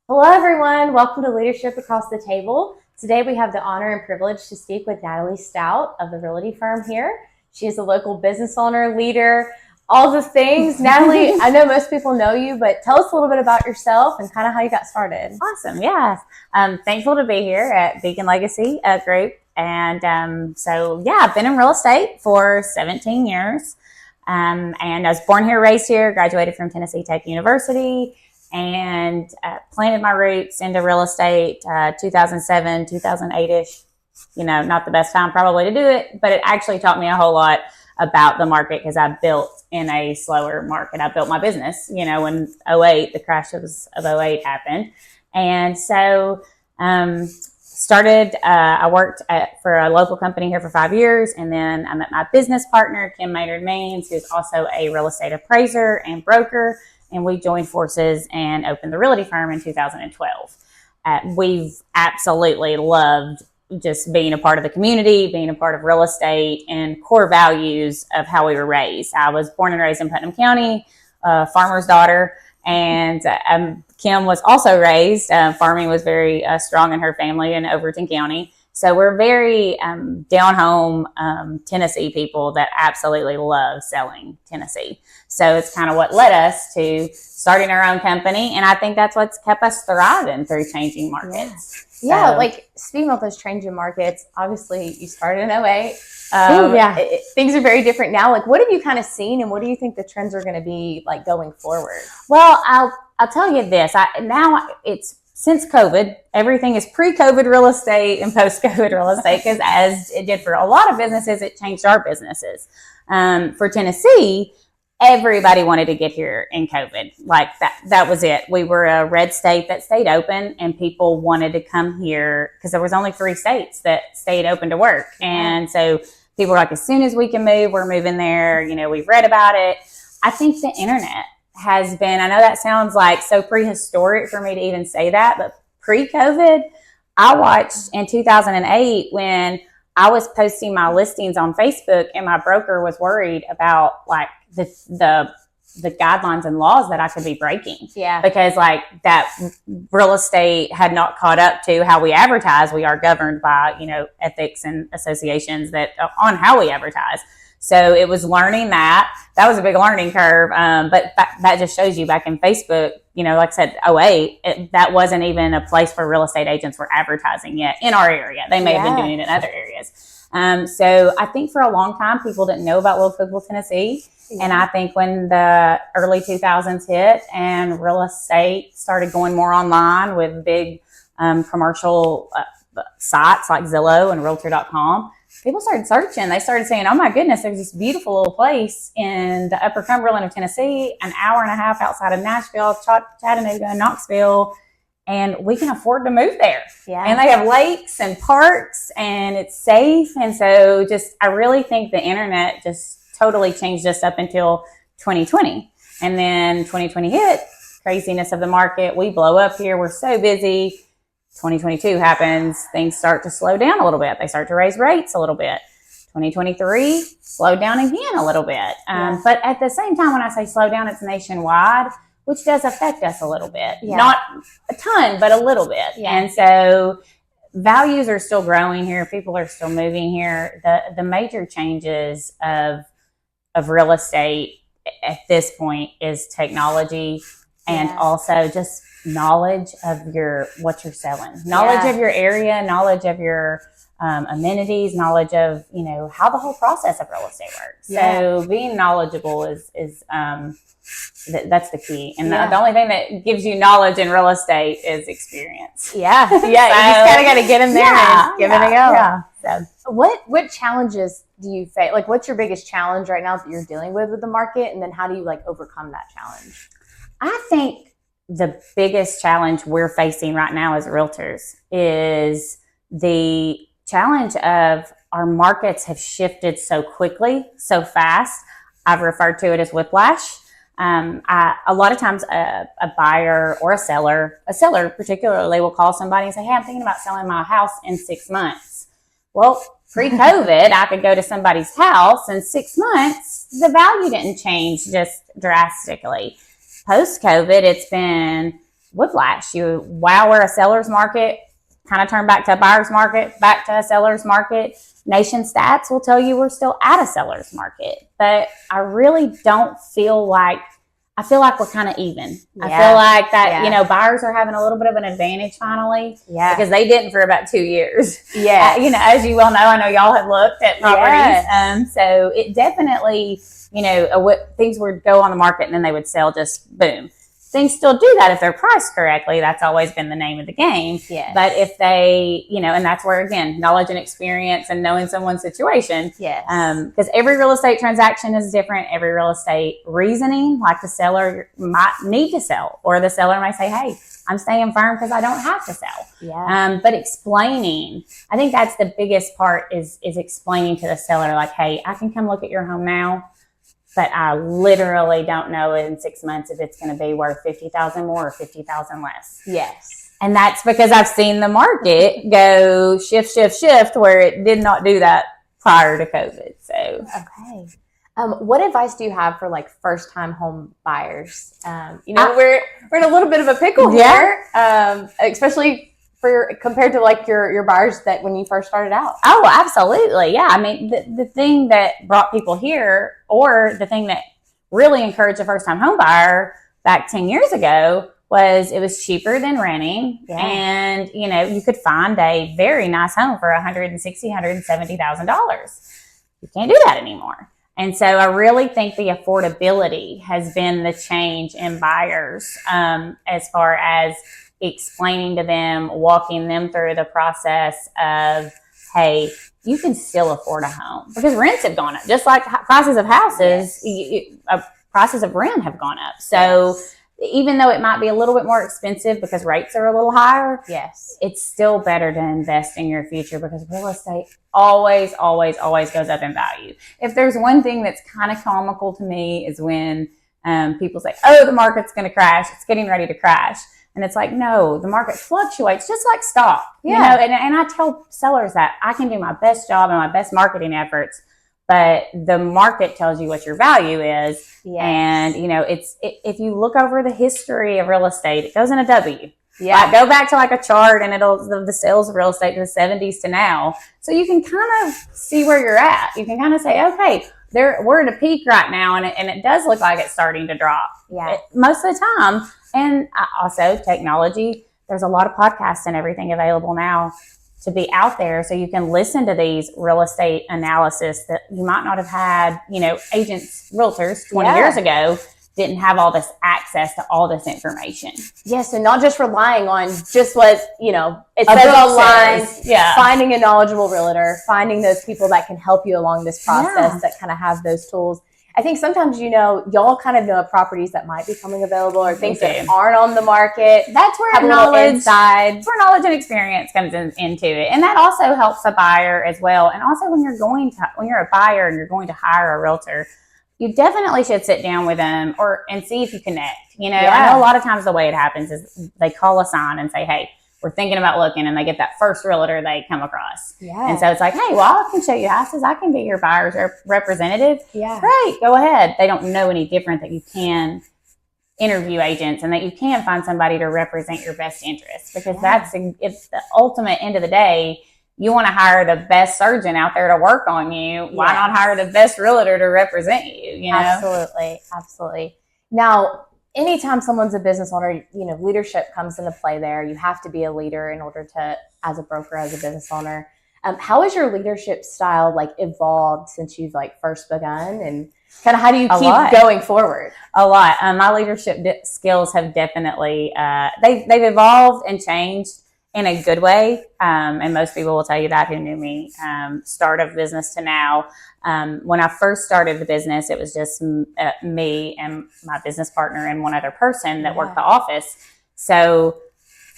Hello, everyone. Welcome to Leadership Across the Table. Today, we have the honor and privilege to speak with Natalie Stout of the Realty Firm here. She is a local business owner, leader, all the things. Natalie, I know most people know you, but tell us a little bit about yourself and kind of how you got started. Awesome. Yeah. I'm thankful to be here at Beacon Legacy Group. And I've been in real estate for 17 years. And I was born here, raised here, graduated from Tennessee Tech University, and planted my roots into real estate 2007, 2008-ish. Not the best time probably to do it, but it actually taught me a whole lot about the market because I built in a slower market. I built my business, when the crash of 08 happened. And so I worked for a local company here for 5 years. And then I met my business partner, Kim Maynard-Means, who's also a real estate appraiser and broker. And we joined forces and opened the Realty Firm in 2012. We've absolutely loved just being a part of the community, being a part of real estate, and core values of how we were raised. I was born and raised in Putnam County, farmer's daughter, and Kim was also raised. Farming was very strong in her family in Overton County. So we're very down-home Tennessee people that absolutely love selling Tennessee. So it's kind of what led us to starting our own company. And I think that's what's kept us thriving through changing markets. Yeah, like speaking of those changing markets, obviously you started in 08. Things are very different now. Like, what have you kind of seen, and what do you think the trends are going to be like going forward? Well, I'll tell you this. It's since COVID, everything is pre-COVID real estate and post-COVID real estate, because as it did for a lot of businesses, it changed our businesses. For Tennessee, everybody wanted to get here in COVID. Like that was it. We were a red state that stayed open, and people wanted to come here because there was only 3 states that stayed open to work. And so people were like, as soon as we can move, we're moving there. We've read about it. I think the internet has been, I know that sounds like so prehistoric for me to even say that, but pre-COVID, I watched in 2008 when I was posting my listings on Facebook, and my broker was worried about like the guidelines and laws that I could be breaking. Yeah. Because like that real estate had not caught up to how we advertise. We are governed by, ethics and associations that on how we advertise. So it was learning that. That was a big learning curve. But that just shows you back in Facebook, like I said, 08, that wasn't even a place where real estate agents were advertising yet in our area. They may have been doing it in other areas. So I think for a long time, people didn't know about Little Cookville, Tennessee. And I think when the early 2000s hit and real estate started going more online with big commercial sites like Zillow and Realtor.com, people started searching. They started saying, oh my goodness, there's this beautiful little place in the upper Cumberland of Tennessee, an hour and a half outside of Nashville, Chattanooga, and Knoxville, and we can afford to move there. Yeah. And they have lakes and parks, and it's safe. And so I really think the internet just totally changed us up until 2020. And then 2020 hit, craziness of the market. We blow up here. We're so busy. 2022 happens, things start to slow down a little bit. They start to raise rates a little bit. 2023 slowed down again a little bit. But at the same time, when I say slow down, it's nationwide, which does affect us a little bit. Yeah. Not a ton, but a little bit. Yeah. And so values are still growing here. People are still moving here. The major changes of real estate at this point is technology and also just knowledge of what you're selling, knowledge of your area, knowledge of your amenities, knowledge of, how the whole process of real estate works. Yeah. So being knowledgeable is that's the key. And the only thing that gives you knowledge in real estate is experience. Yeah. Yeah. So, you just kind of got to get in there and give it a go. Yeah. So what challenges do you face? Like, what's your biggest challenge right now that you're dealing with the market? And then how do you overcome that challenge? I think the biggest challenge we're facing right now as realtors is the challenge of our markets have shifted so quickly, so fast. I've referred to it as whiplash. A lot of times a buyer or a seller particularly will call somebody and say, hey, I'm thinking about selling my house in 6 months. Well, pre-COVID, I could go to somebody's house in 6 months. The value didn't change just drastically. Post-COVID, it's been whiplash. While we're a seller's market, kind of turn back to a buyer's market, back to a seller's market. Nation stats will tell you we're still at a seller's market, but I really don't feel like, I feel like we're kind of even. I feel like that, buyers are having a little bit of an advantage finally because they didn't for about 2 years. Yeah. As you well know, I know y'all have looked at properties. So it definitely, things would go on the market and then they would sell just boom. Things still do that if they're priced correctly. That's always been the name of the game. Yes. But if they, and that's where, again, knowledge and experience and knowing someone's situation. Yes. Because every real estate transaction is different. Every real estate reasoning, like the seller might need to sell, or the seller might say, hey, I'm staying firm because I don't have to sell. Yeah. But explaining, I think that's the biggest part is explaining to the seller, like, hey, I can come look at your home now, but I literally don't know in 6 months if it's going to be worth $50,000 more or $50,000 less. Yes. And that's because I've seen the market go shift, where it did not do that prior to COVID. So, okay. What advice do you have for like first time home buyers? We're in a little bit of a pickle here, especially compared to like your buyers that when you first started out. Oh, absolutely. Yeah. I mean, the thing that brought people here, or the thing that really encouraged a first time home buyer back 10 years ago, was it was cheaper than renting. Yeah. And, you could find a very nice home for $160,000, $170,000. You can't do that anymore. And so I really think the affordability has been the change in buyers, as far as explaining to them, walking them through the process of, hey, you can still afford a home, because rents have gone up, just like prices of houses. Prices of rent have gone up. So even though it might be a little bit more expensive because rates are a little higher, it's still better to invest in your future, because real estate always goes up in value. If there's one thing that's kind of comical to me is when people say, oh, the market's going to crash, it's getting ready to crash. And it's like, no, the market fluctuates just like stock. And I tell sellers that I can do my best job and my best marketing efforts, but the market tells you what your value is. Yes. And, if you look over the history of real estate, it goes in a W. Yeah. Like, go back to like a chart and the sales of real estate to the 70s to now. So you can kind of see where you're at. You can kind of say, okay, we're at a peak right now, and it does look like it's starting to drop. Yeah. Most of the time. And also technology, there's a lot of podcasts and everything available now to be out there, so you can listen to these real estate analysis that you might not have had. Agents, realtors 20 years ago didn't have all this access to all this information. Yes, and not just relying on just what, it says online, finding a knowledgeable realtor, finding those people that can help you along this process, that kind of have those tools. I think sometimes, y'all kind of know properties that might be coming available, or things that aren't on the market. That's where knowledge and experience comes into it. And that also helps a buyer as well. And also when you're a buyer and you're going to hire a realtor, you definitely should sit down with them and see if you connect. I know a lot of times the way it happens is they call a sign and say, hey, we're thinking about looking, and they get that first realtor they come across. Yeah. And so it's like, hey, well, I can show you houses. I can be your buyer's representative. Yeah. Great. Go ahead. They don't know any different that you can interview agents and that you can find somebody to represent your best interests, because it's the ultimate end of the day. You want to hire the best surgeon out there to work on you. Why not hire the best realtor to represent you? Absolutely. Now, anytime someone's a business owner, leadership comes into play there. You have to be a leader in order to, as a broker, as a business owner. How has your leadership style evolved since you've first begun, and kind of how do you keep going forward? A lot. My leadership skills have definitely, they've evolved and changed in a good way. And most people will tell you that who knew me, start of business to now. When I first started the business, it was just me and my business partner and one other person that worked the office. So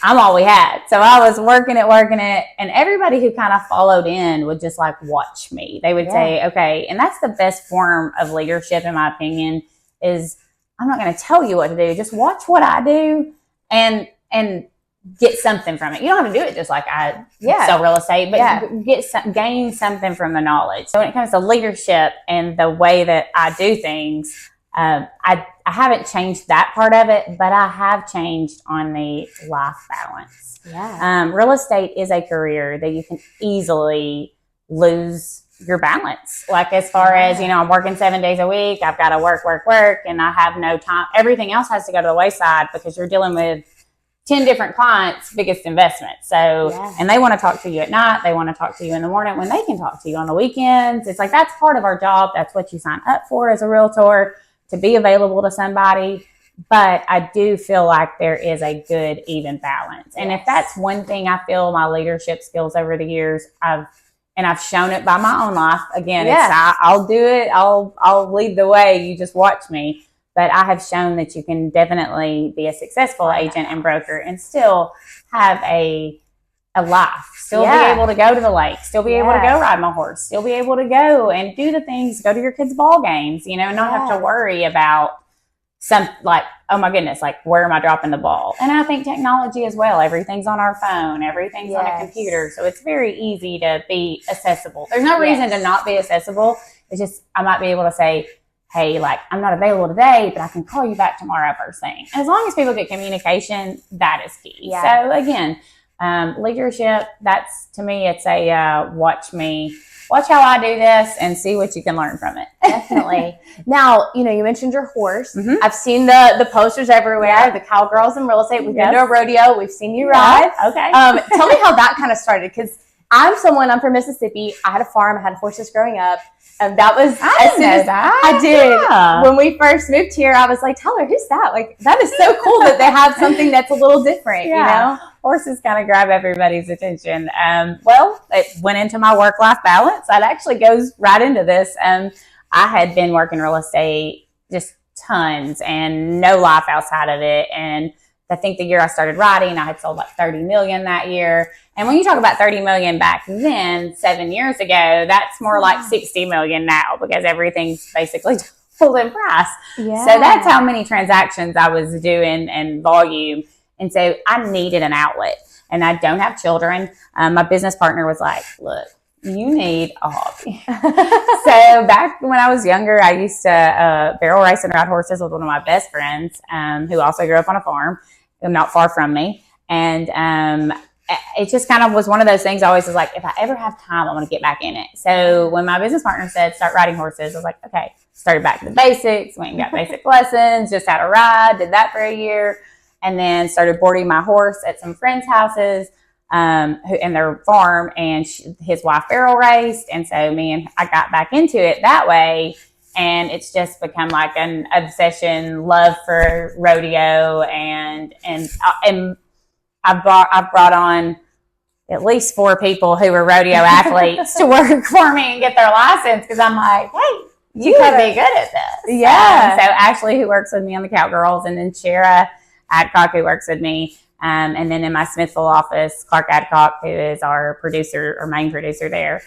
I'm all we had. So I was working it. And everybody who kind of followed in would just watch me. They would say, okay. And that's the best form of leadership, in my opinion, is I'm not going to tell you what to do. Just watch what I do and get something from it. You don't have to do it just like I sell real estate, but gain something from the knowledge. So when it comes to leadership and the way that I do things, I haven't changed that part of it, but I have changed on the life balance. Yeah. Real estate is a career that you can easily lose your balance. Like as far as, I'm working 7 days a week, I've got to work, and I have no time. Everything else has to go to the wayside because you're dealing with 10 different clients' biggest investment. So, and they want to talk to you at night. They want to talk to you in the morning when they can talk to you on the weekends. It's like, that's part of our job. That's what you sign up for as a realtor, to be available to somebody. But I do feel like there is a good, even balance. And if that's one thing I feel my leadership skills over the years, I've shown it by my own life. Again, I'll do it. I'll lead the way. You just watch me. But I have shown that you can definitely be a successful agent and broker and still have a life. Still be able to go to the lake. Still be able to go ride my horse. Still be able to go and do the things. Go to your kids' ball games. Not have to worry about oh my goodness, like where am I dropping the ball? And I think technology as well. Everything's on our phone. Everything's on a computer. So it's very easy to be accessible. There's no reason to not be accessible. It's just I might be able to say, hey, like I'm not available today, but I can call you back tomorrow first thing. And as long as people get communication, that is key. Yeah. So again, leadership, that's to me, it's a watch how I do this and see what you can learn from it. Definitely. Now, you mentioned your horse. Mm-hmm. I've seen the posters everywhere, the Cowgirls in Real Estate. We've been to a rodeo. We've seen you ride. Okay. Tell me how that kind of started, because I'm from Mississippi. I had a farm. I had horses growing up. That was I did. Yeah. When we first moved here, I was like, tell her, who's that? Like, that is so cool that they have something that's a little different, Horses kind of grab everybody's attention. Well, it went into my work-life balance. That actually goes right into this. I had been working real estate just tons and no life outside of it. And I think the year I started riding, I had sold like 30 million that year. And when you talk about 30 million back then, 7 years ago, that's more like 60 million now because everything's basically doubled in price. Yeah. So that's how many transactions I was doing and volume. And so I needed an outlet. And I don't have children. My business partner was like, look, you need a hobby. So back when I was younger, I used to barrel race and ride horses with one of my best friends who also grew up on a farm not far from me. And it just kind of was one of those things I always was like, if I ever have time, I want to get back in it. So when my business partner said, start riding horses, I was like, okay, started back to the basics, went and got basic lessons, just had a ride, did that for a year, and then started boarding my horse at some friends' houses in their farm, and his wife barrel raced. And so I got back into it that way. And it's just become like an obsession, love for rodeo, and I've brought on at least 4 people who were rodeo athletes to work for me and get their license, because I'm like, hey, you could be good at this. Yeah. So Ashley, who works with me on the Cowgirls, and then Shara Adcock, who works with me, and then in my Smithville office, Clark Adcock, who is our producer or main producer there.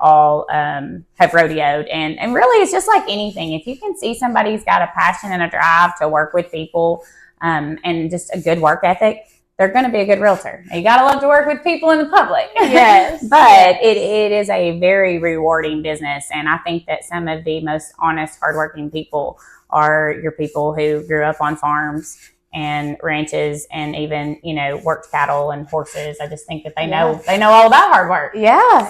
All have rodeoed, and really it's just like anything. If you can see somebody's got a passion and a drive to work with people and just a good work ethic, they're going to be a good realtor. You got to love to work with people in the public. Yes. But it is a very rewarding business, and I think that some of the most honest, hardworking people are your people who grew up on farms and ranches and even, worked cattle and horses. I just think that they know all about hard work. Yeah.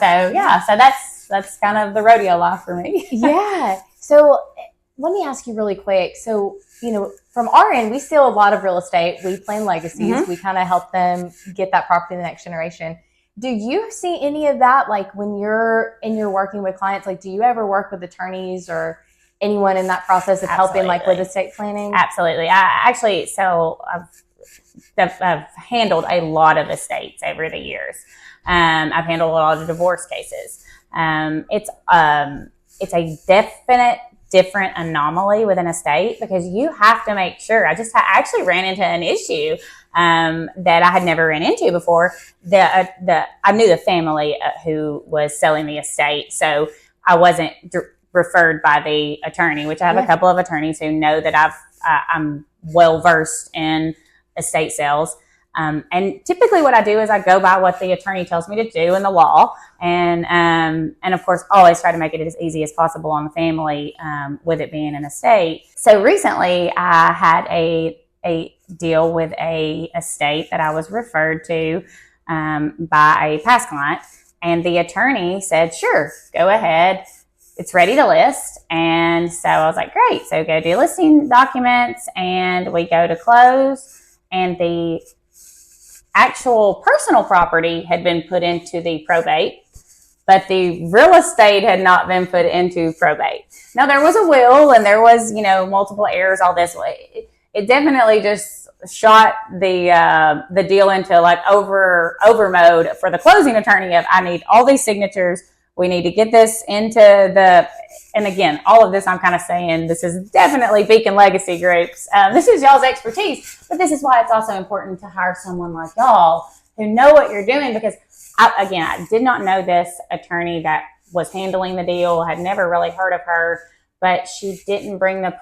So that's kind of the rodeo life for me. Yeah. So let me ask you really quick. So, from our end, we steal a lot of real estate. We plan legacies. Mm-hmm. We kind of help them get that property to the next generation. Do you see any of that? Like when you're working with clients, like do you ever work with attorneys or anyone in that process of helping like with estate planning? Absolutely. I've handled a lot of estates over the years. I've handled a lot of divorce cases. It's a definite different anomaly with an estate because you have to make sure. I actually ran into an issue that I had never ran into before. I knew the family who was selling the estate, so I wasn't referred by the attorney, which I have a couple of attorneys who know that I'm well versed in estate sales. And typically what I do is I go by what the attorney tells me to do in the law. And of course, always try to make it as easy as possible on the family, with it being an estate. So recently I had a deal with a estate that I was referred to, by a past client. And the attorney said, sure, go ahead. It's ready to list. And so I was like, great. So go do listing documents, and we go to close, and the actual personal property had been put into the probate, but the real estate had not been put into probate. Now there was a will, and there was, multiple heirs, all this way. It definitely just shot the deal into like over mode for the closing attorney of, I need all these signatures. We need to get this into and again, all of this I'm kind of saying, this is definitely Beacon Legacy Groups. This is y'all's expertise, but this is why it's also important to hire someone like y'all who know what you're doing, because I did not know this attorney that was handling the deal, had never really heard of her, but she didn't bring the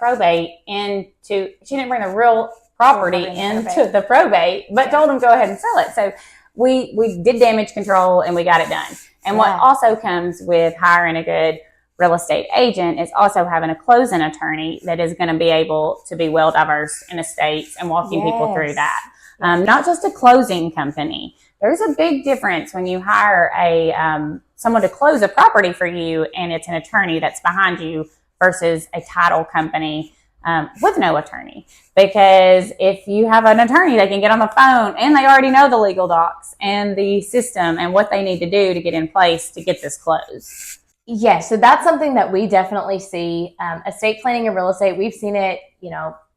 she didn't bring the real property into the probate, but told them go ahead and sell it. So we did damage control, and we got it done. And what also comes with hiring a good real estate agent is also having a closing attorney that is going to be able to be well diverse in estates and walking people through that. Not just a closing company. There's a big difference when you hire someone to close a property for you, and it's an attorney that's behind you, versus a title company with no attorney. Because if you have an attorney, they can get on the phone and they already know the legal docs and the system and what they need to do to get in place to get this closed. Yeah, so that's something that we definitely see. Estate planning and real estate, we've seen it,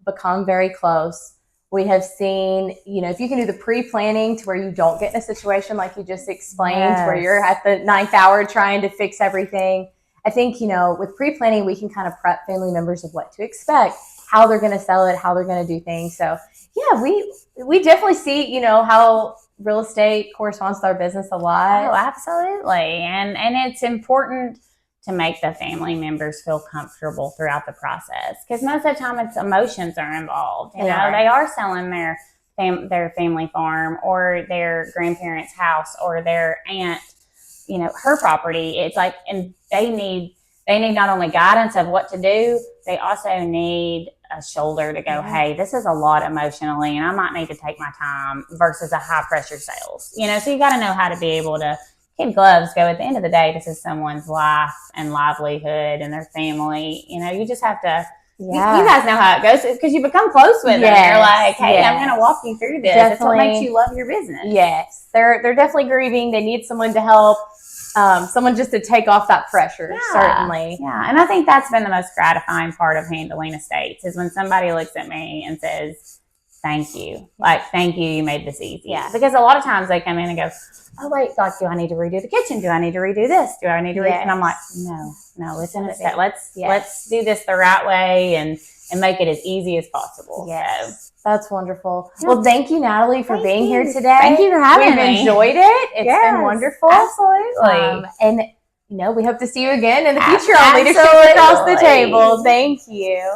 become very close. We have seen, if you can do the pre-planning to where you don't get in a situation like you just explained, where you're at the 9th hour trying to fix everything. I think, with pre-planning, we can kind of prep family members of what to expect, how they're going to sell it, how they're going to do things. So yeah, we definitely see, how real estate corresponds to our business a lot. Oh, absolutely. And it's important to make the family members feel comfortable throughout the process, because most of the time it's emotions are involved. They are selling their family farm or their grandparents' house or their aunt, her property. It's like, and they need not only guidance of what to do, they also need a shoulder to go, hey, this is a lot emotionally, and I might need to take my time, versus a high pressure sales. So you got to know how to be able to kid gloves go. At the end of the day, this is someone's life and livelihood and their family. You just have to. You guys know how it goes, because you become close with them. You're like, hey, I'm going to walk you through this. That's what makes you love your business. Yes, they're definitely grieving. They need someone to help. Someone just to take off that pressure, certainly. Yeah, and I think that's been the most gratifying part of handling estates, is when somebody looks at me and says, thank you. Like, thank you, you made this easy. Yeah. Because a lot of times they come in and go, oh, wait, like, do I need to redo the kitchen? Do I need to redo this? Do I need to redo? And I'm like, no, it's an estate. Let's do this the right way and make it as easy as possible. Yes. So. That's wonderful. Well, thank you, Natalie, for being here today. Thank you for having me. We've enjoyed it. It's been wonderful. Absolutely. And we hope to see you again in the future on Leadership Across the Table. Thank you.